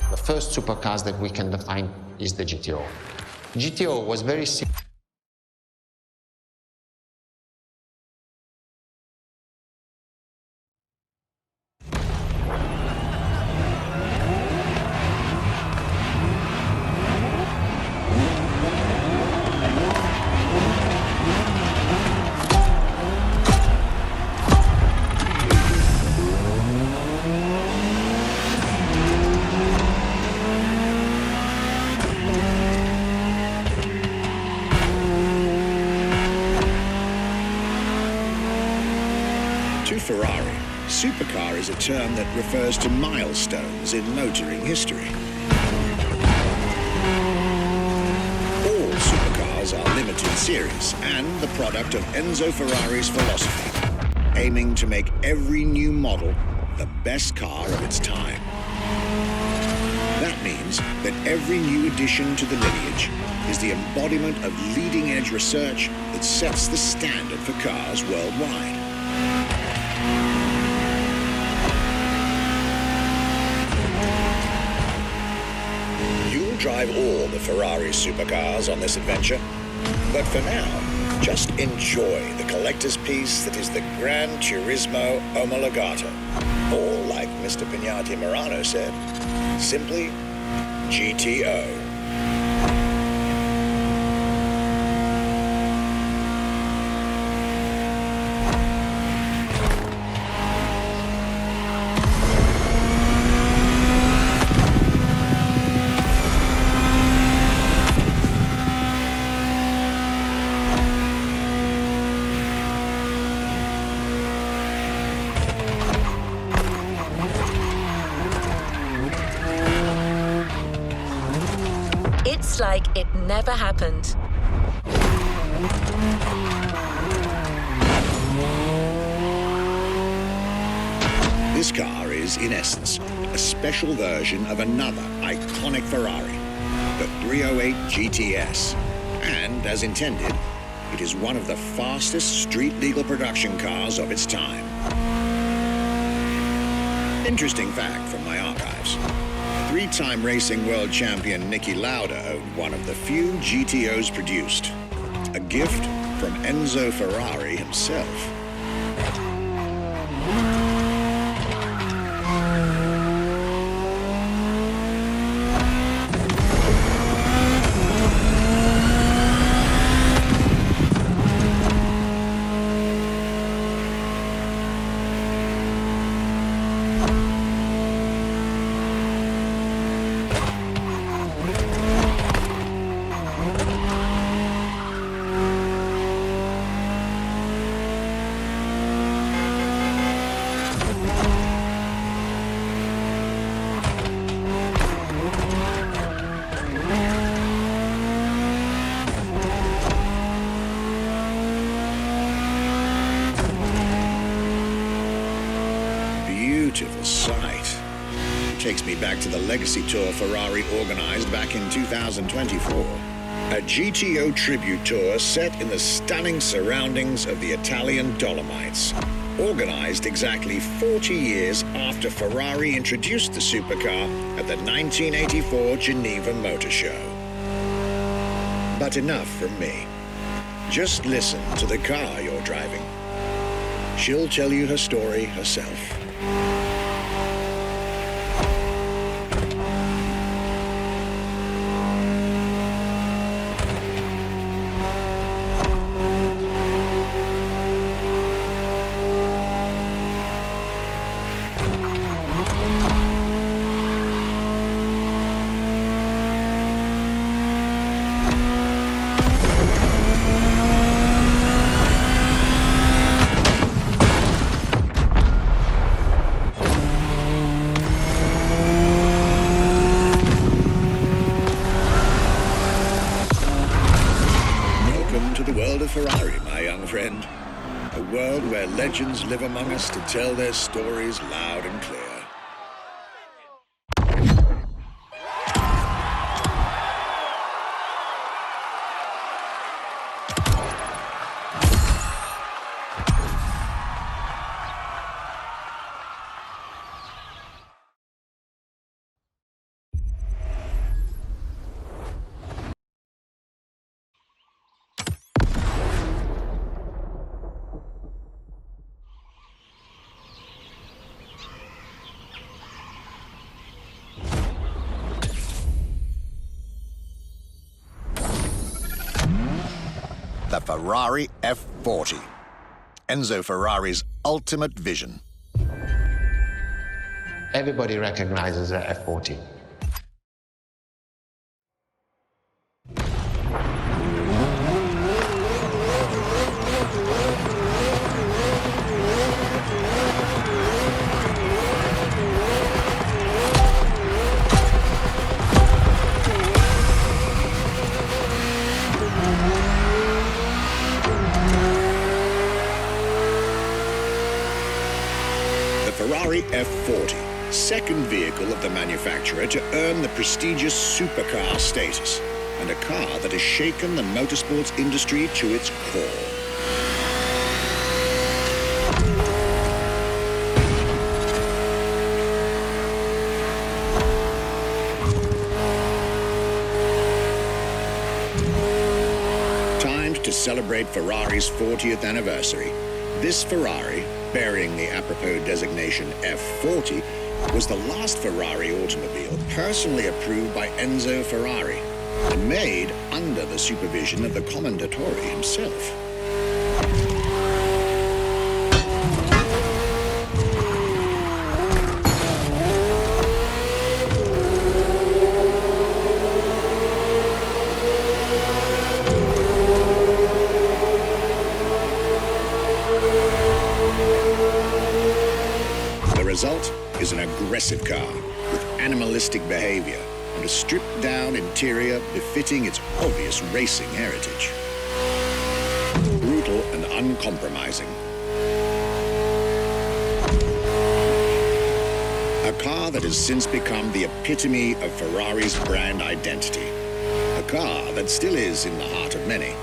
The first supercars that we can define is the GTO. GTO was very simple. To Ferrari, supercar is a term that refers to milestones in motoring history. All supercars are limited series and the product of Enzo Ferrari's philosophy, aiming to make every new model the best car of its time. That means that every new addition to the lineage is the embodiment of leading-edge research that sets the standard for cars worldwide. You'll drive all the Ferrari supercars on this adventure, but for now, just enjoy the collector's piece that is the Gran Turismo Omologato, or like Mr. Pignati Morano said, simply GTO. It's like it never happened. This car is, in essence, a special version of another iconic Ferrari, the 308 GTS. And, as intended, it is one of the fastest street-legal production cars of its time. Interesting fact from my archives. Three-time racing world champion Niki Lauda owned one of the few GTOs produced. A gift from Enzo Ferrari himself. Beautiful sight. Takes me back to the Legacy Tour Ferrari organized back in 2024. A GTO tribute tour set in the stunning surroundings of the Italian Dolomites. Organized exactly 40 years after Ferrari introduced the supercar at the 1984 Geneva Motor Show. But enough from me. Just listen to the car you're driving. She'll tell you her story herself. friend. A world where legends live among us to tell their stories loud and clear. The Ferrari F40. Enzo Ferrari's ultimate vision. Everybody recognizes the F40. Ferrari F40, second vehicle of the manufacturer to earn the prestigious supercar status, and a car that has shaken the motorsports industry to its core. Timed to celebrate Ferrari's 40th anniversary, this Ferrari, bearing the apropos designation F40, was the last Ferrari automobile personally approved by Enzo Ferrari and made under the supervision of the Commendatore himself. The result is an aggressive car with animalistic behavior and a stripped-down interior befitting its obvious racing heritage. Brutal and uncompromising. A car that has since become the epitome of Ferrari's brand identity. A car that still is in the heart of many.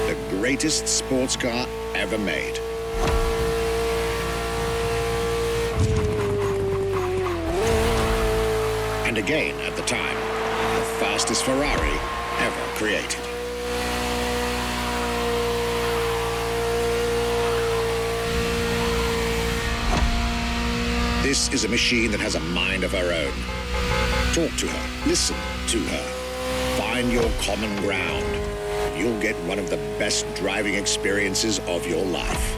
The greatest sports car ever made. And again, at the time, the fastest Ferrari ever created. This is a machine that has a mind of her own. Talk to her, listen to her, find your common ground, and you'll get one of the best driving experiences of your life.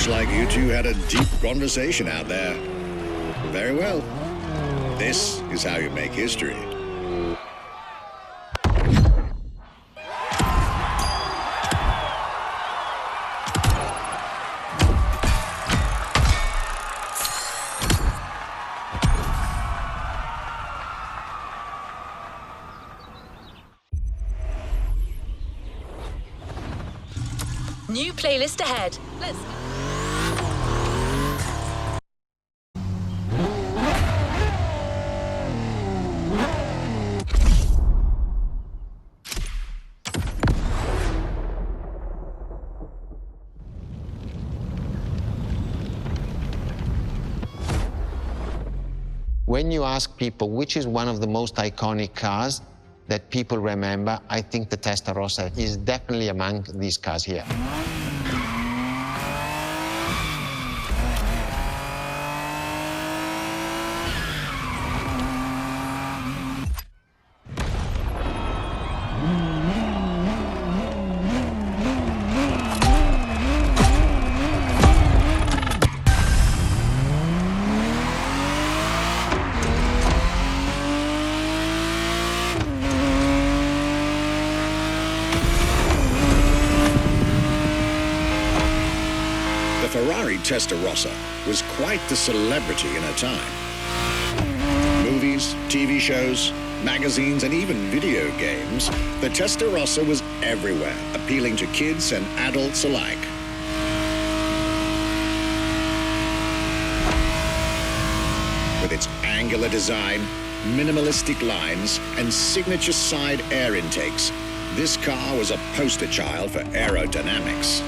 Like you two had a deep conversation out there. Very well. This is how you make history. New playlist ahead. Let's go. When you ask people which is one of the most iconic cars that people remember, I think the Testarossa is definitely among these cars here. The Ferrari Testarossa was quite the celebrity in her time. Movies, TV shows, magazines, and even video games, the Testarossa was everywhere, appealing to kids and adults alike. With its angular design, minimalistic lines, and signature side air intakes, this car was a poster child for aerodynamics.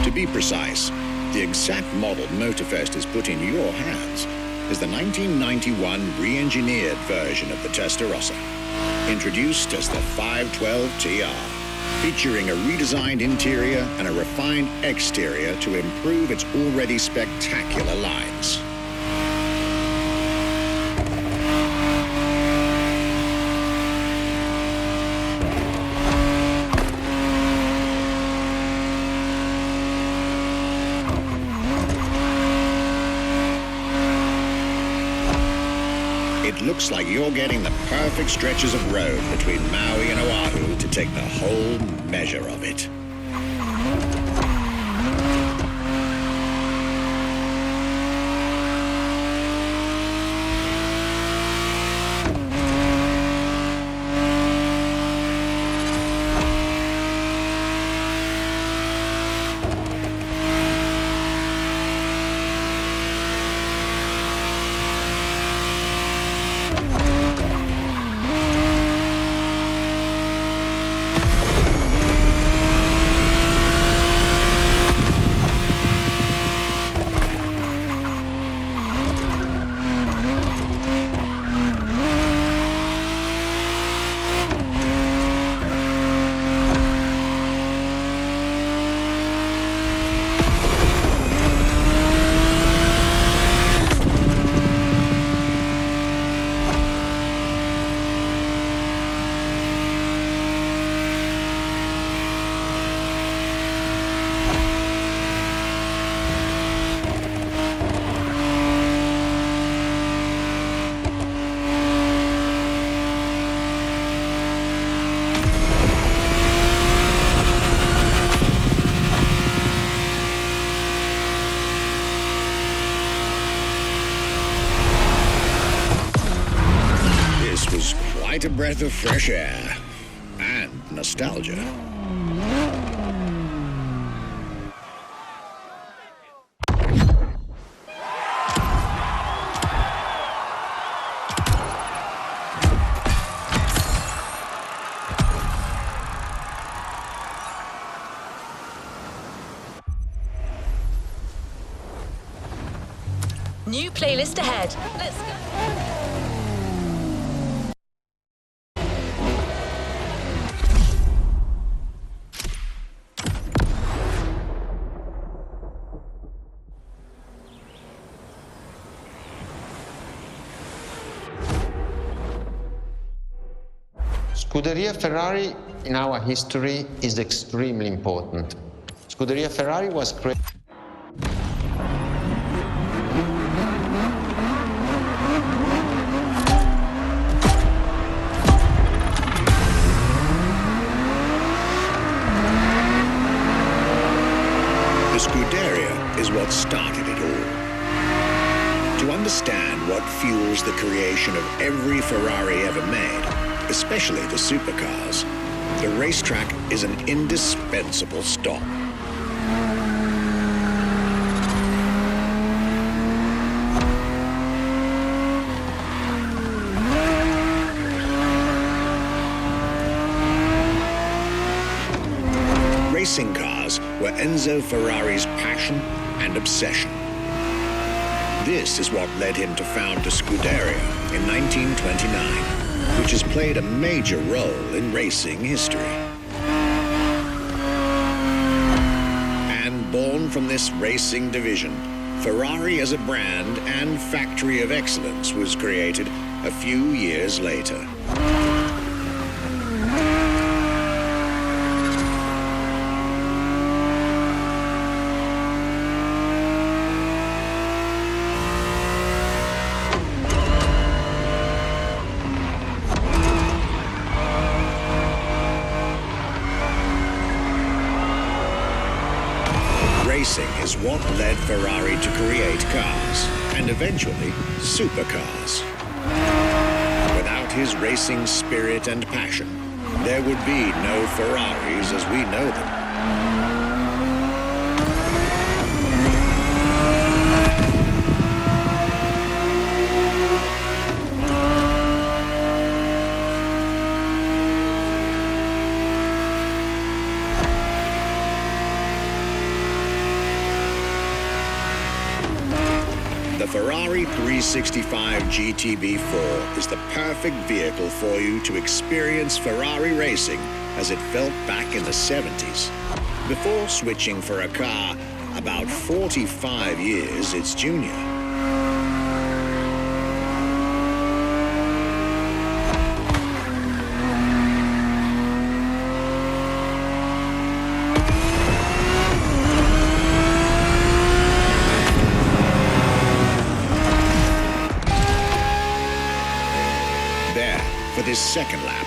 To be precise, the exact model MotorFest has put in your hands is the 1991 re-engineered version of the Testarossa, introduced as the 512 TR, featuring a redesigned interior and a refined exterior to improve its already spectacular lines. It looks like you're getting the perfect stretches of road between Maui and Oahu to take the whole measure of it. Was quite a breath of fresh air and nostalgia. New playlist ahead. Let's go. Scuderia Ferrari in our history is extremely important. Scuderia Ferrari was created fuels the creation of every Ferrari ever made, especially the supercars. The racetrack is an indispensable stop. Racing cars were Enzo Ferrari's passion and obsession. This is what led him to found the Scuderia in 1929, which has played a major role in racing history. And born from this racing division, Ferrari as a brand and factory of excellence was created a few years later. Racing is what led Ferrari to create cars, and eventually supercars. Without his racing spirit and passion, there would be no Ferraris as we know them. The Ferrari 365 GTB4 is the perfect vehicle for you to experience Ferrari racing as it felt back in the 70s, before switching for a car about 45 years its junior. There, for this second lap,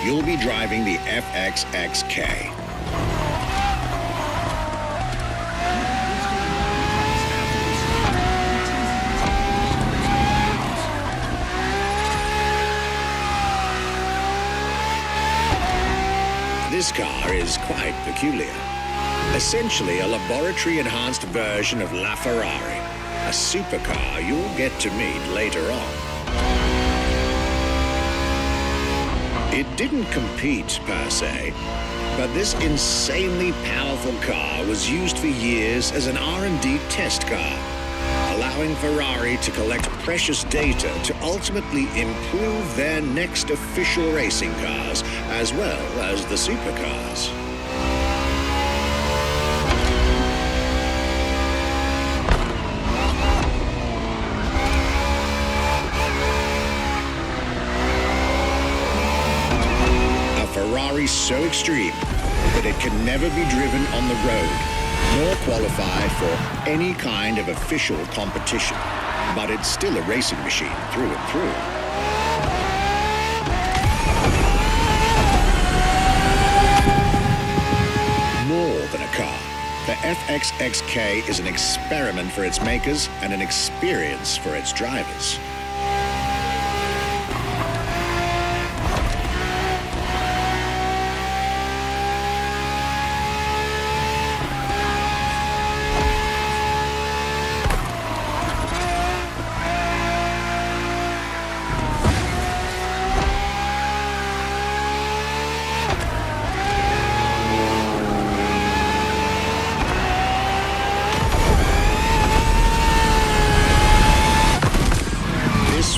you'll be driving the FXXK. This car is quite peculiar. Essentially a laboratory-enhanced version of La Ferrari, a supercar you'll get to meet later on. It didn't compete, per se, but this insanely powerful car was used for years as an R&D test car, allowing Ferrari to collect precious data to ultimately improve their next official racing cars, as well as the supercars. Ferrari so extreme that it can never be driven on the road, nor qualify for any kind of official competition. But it's still a racing machine through and through. More than a car, the FXXK is an experiment for its makers and an experience for its drivers.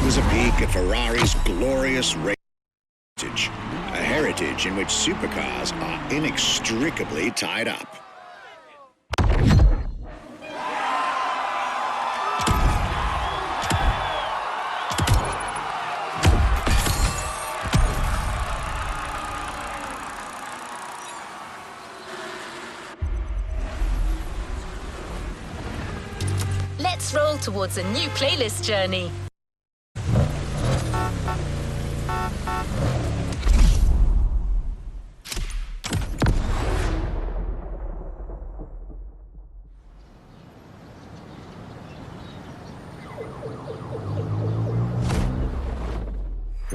Was a peek at Ferrari's glorious heritage, a heritage in which supercars are inextricably tied up. Let's roll towards a new playlist journey.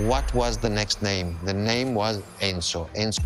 What was the next name? The name was Enzo. Enzo.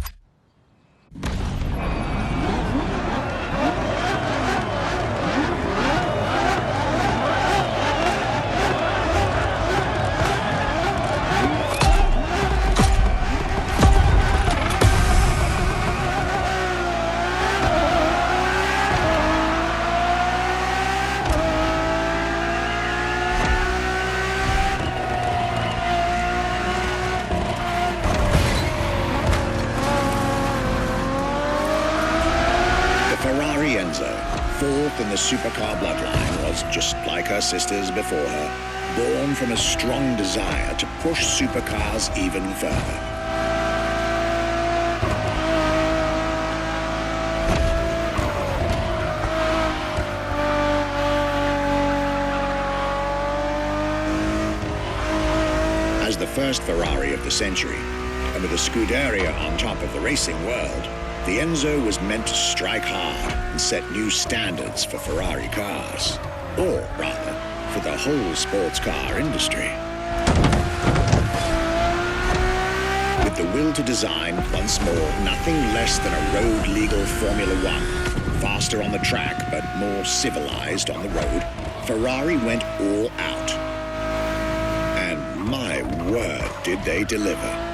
Ferrari Enzo, fourth in the supercar bloodline, was just like her sisters before her, born from a strong desire to push supercars even further. As the first Ferrari of the century, and with a Scuderia on top of the racing world, the Enzo was meant to strike hard and set new standards for Ferrari cars, or rather, for the whole sports car industry. With the will to design, once more, nothing less than a road-legal Formula One, faster on the track but more civilized on the road, Ferrari went all out. And my word, did they deliver.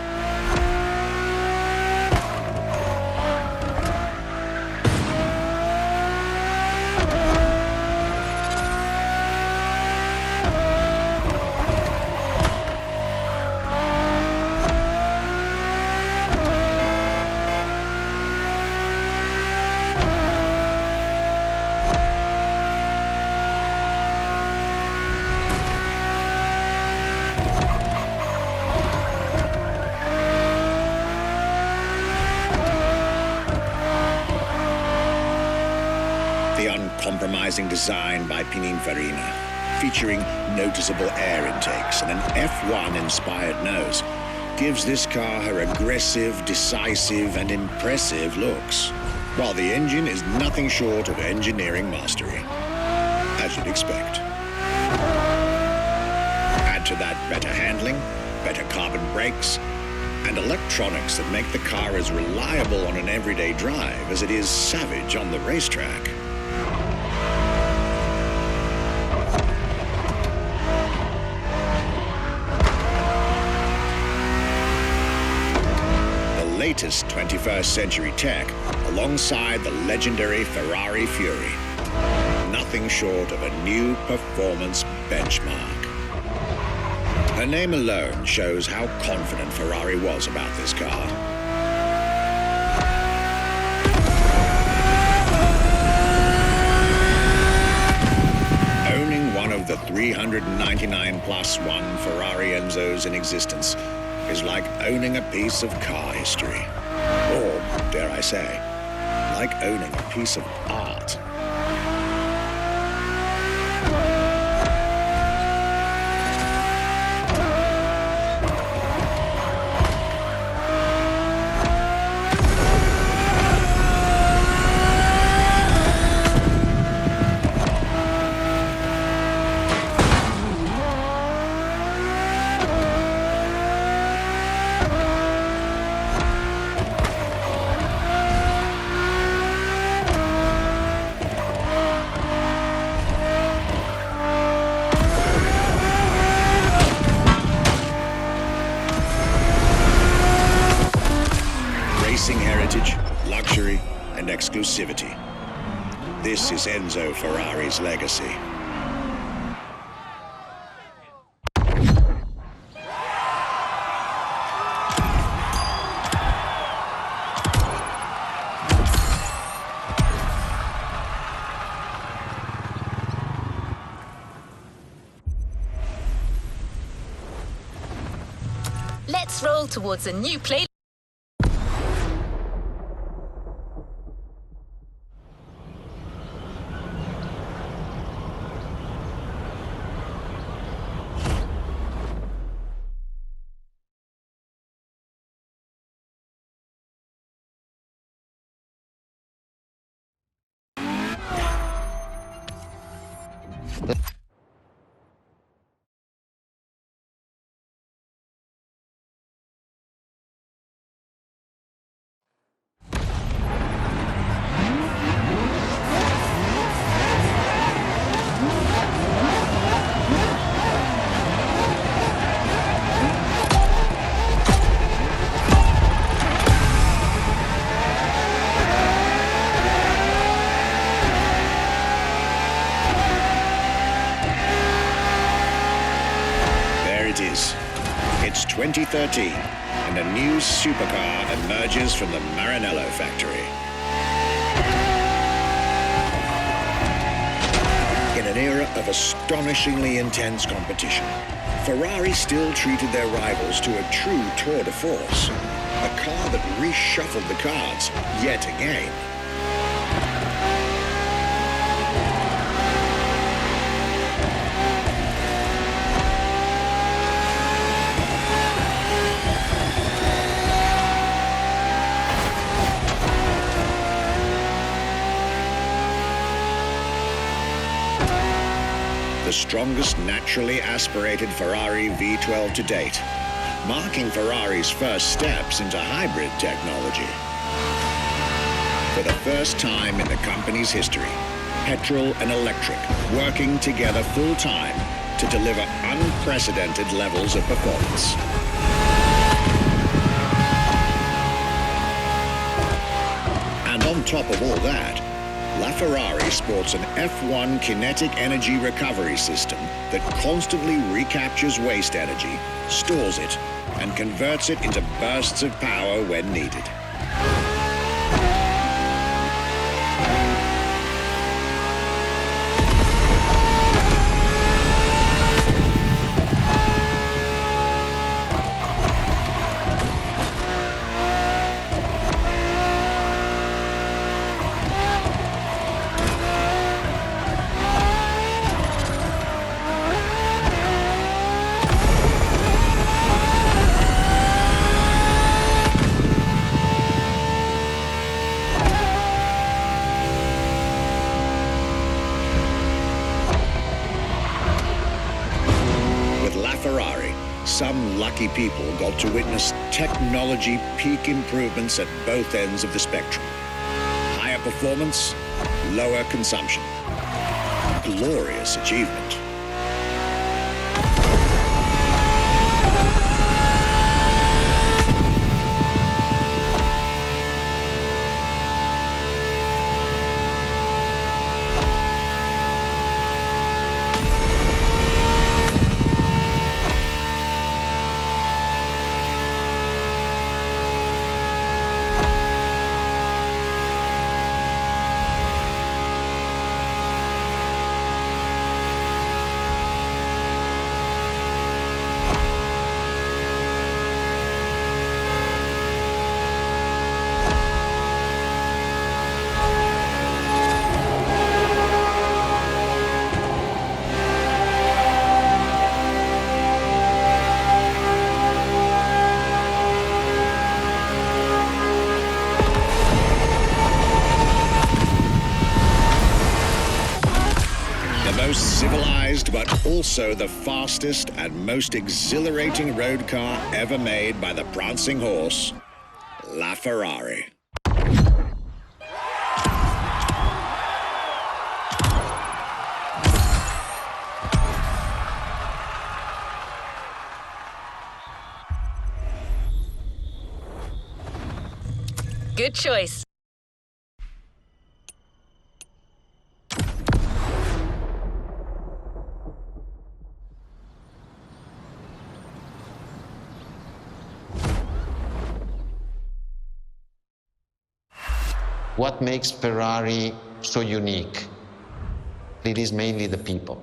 The uncompromising design by Pininfarina, featuring noticeable air intakes and an F1-inspired nose, gives this car her aggressive, decisive, and impressive looks, while the engine is nothing short of engineering mastery, as you'd expect. Add to that better handling, better carbon brakes, and electronics that make the car as reliable on an everyday drive as it is savage on the racetrack. Latest 21st century tech alongside the legendary Ferrari Fury. Nothing short of a new performance benchmark. Her name alone shows how confident Ferrari was about this car. Owning one of the 399 plus one Ferrari Enzos in existence is like owning a piece of car history. Or, dare I say, like owning a piece of art. Heritage, luxury, and exclusivity. This is Enzo Ferrari's legacy. Let's roll towards a new playlist. It's 2013, and a new supercar emerges from the Maranello factory. In an era of astonishingly intense competition, Ferrari still treated their rivals to a true tour de force, a car that reshuffled the cards yet again. The strongest naturally aspirated Ferrari V12 to date, marking Ferrari's first steps into hybrid technology. For the first time in the company's history, petrol and electric working together full-time to deliver unprecedented levels of performance. And on top of all that, LaFerrari sports an F1 kinetic energy recovery system that constantly recaptures waste energy, stores it, and converts it into bursts of power when needed. Ferrari, some lucky people got to witness technology peak improvements at both ends of the spectrum. Higher performance, lower consumption. Glorious achievement. Most civilized, but also the fastest and most exhilarating road car ever made by the prancing horse, LaFerrari. Good choice. What makes Ferrari so unique? It is mainly the people.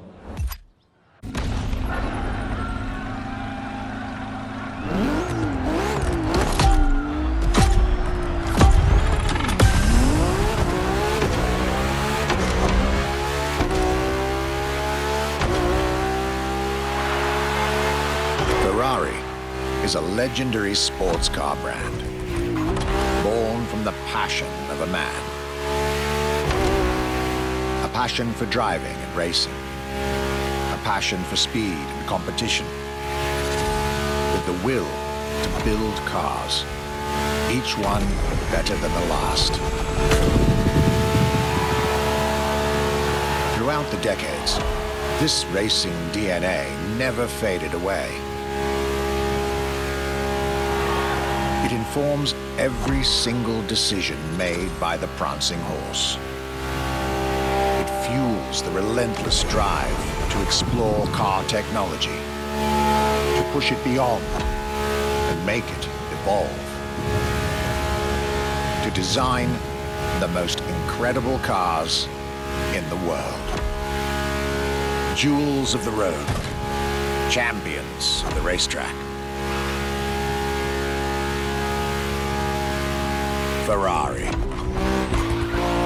Ferrari is a legendary sports car brand, born from the passion of a man. A passion for driving and racing. A passion for speed and competition. With the will to build cars, each one better than the last. Throughout the decades, this racing DNA never faded away. It informs every single decision made by the prancing horse. It fuels the relentless drive to explore car technology, to push it beyond and make it evolve. To design the most incredible cars in the world. Jewels of the road, champions of the racetrack. Ferrari.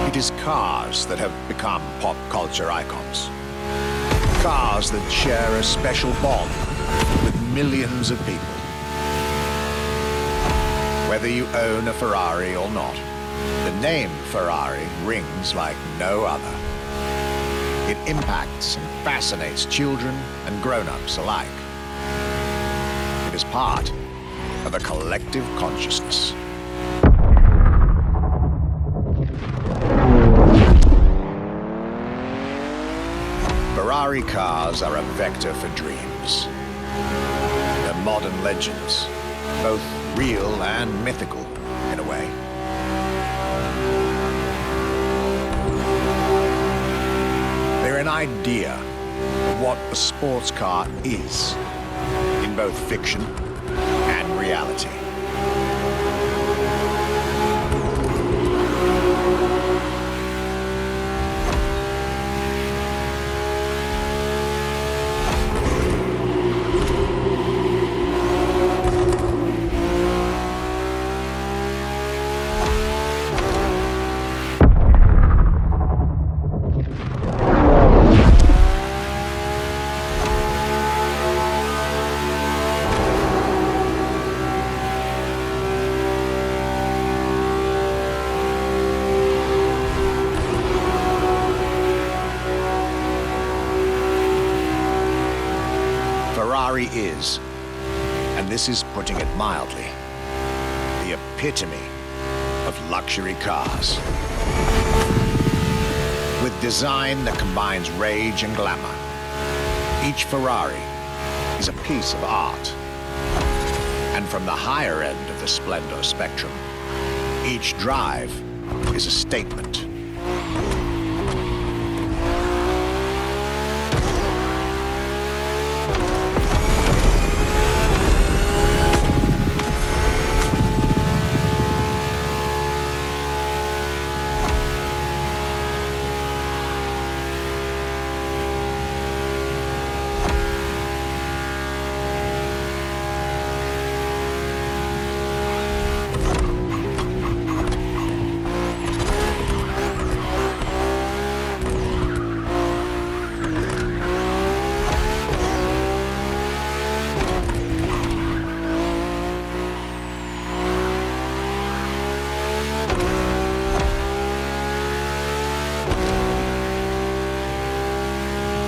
It is cars that have become pop culture icons. Cars that share a special bond with millions of people. Whether you own a Ferrari or not, the name Ferrari rings like no other. It impacts and fascinates children and grown-ups alike. It is part of a collective consciousness. Ferrari cars are a vector for dreams. They're modern legends, both real and mythical in a way. They're an idea of what a sports car is, in both fiction and reality. Ferrari is, and this is putting it mildly, the epitome of luxury cars. With design that combines rage and glamour, each Ferrari is a piece of art. And from the higher end of the splendor spectrum, each drive is a statement.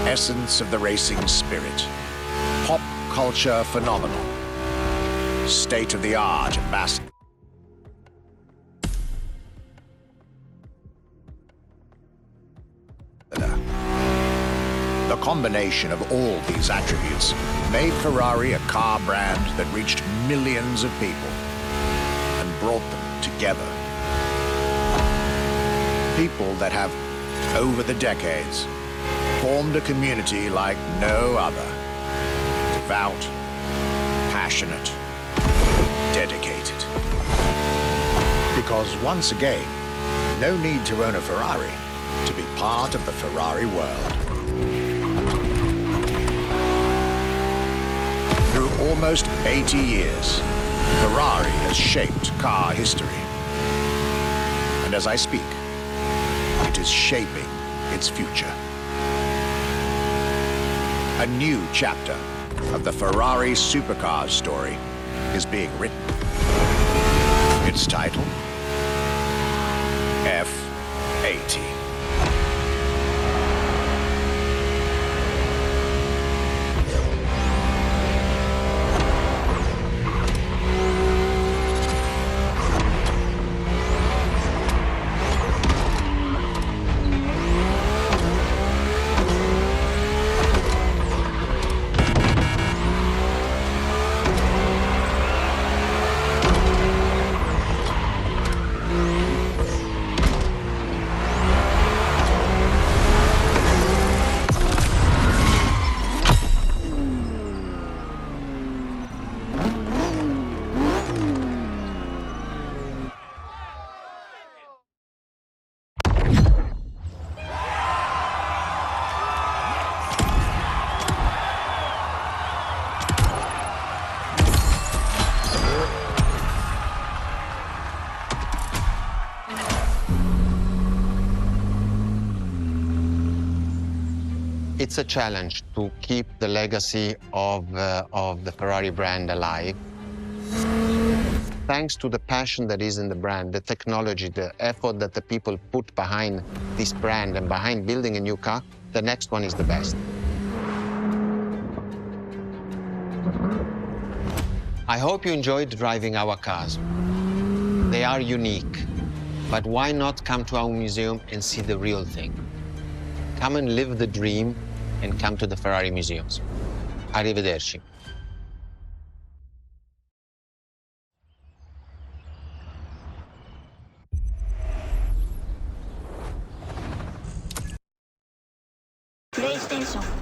Essence of the racing spirit, pop culture phenomenon, state-of-the-art ambassador. The combination of all these attributes made Ferrari a car brand that reached millions of people and brought them together. People that have, over the decades, formed a community like no other. Devout, passionate, dedicated. Because once again, no need to own a Ferrari to be part of the Ferrari world. Through almost 80 years, Ferrari has shaped car history. And as I speak, it is shaping its future. A new chapter of the Ferrari supercar story is being written. Its title, F80. It's a challenge to keep the legacy of the Ferrari brand alive. Thanks to the passion that is in the brand, the technology, the effort that the people put behind this brand and behind building a new car, the next one is the best. I hope you enjoyed driving our cars. They are unique, but why not come to our museum and see the real thing? Come and live the dream and come to the Ferrari museums. Arrivederci. PlayStation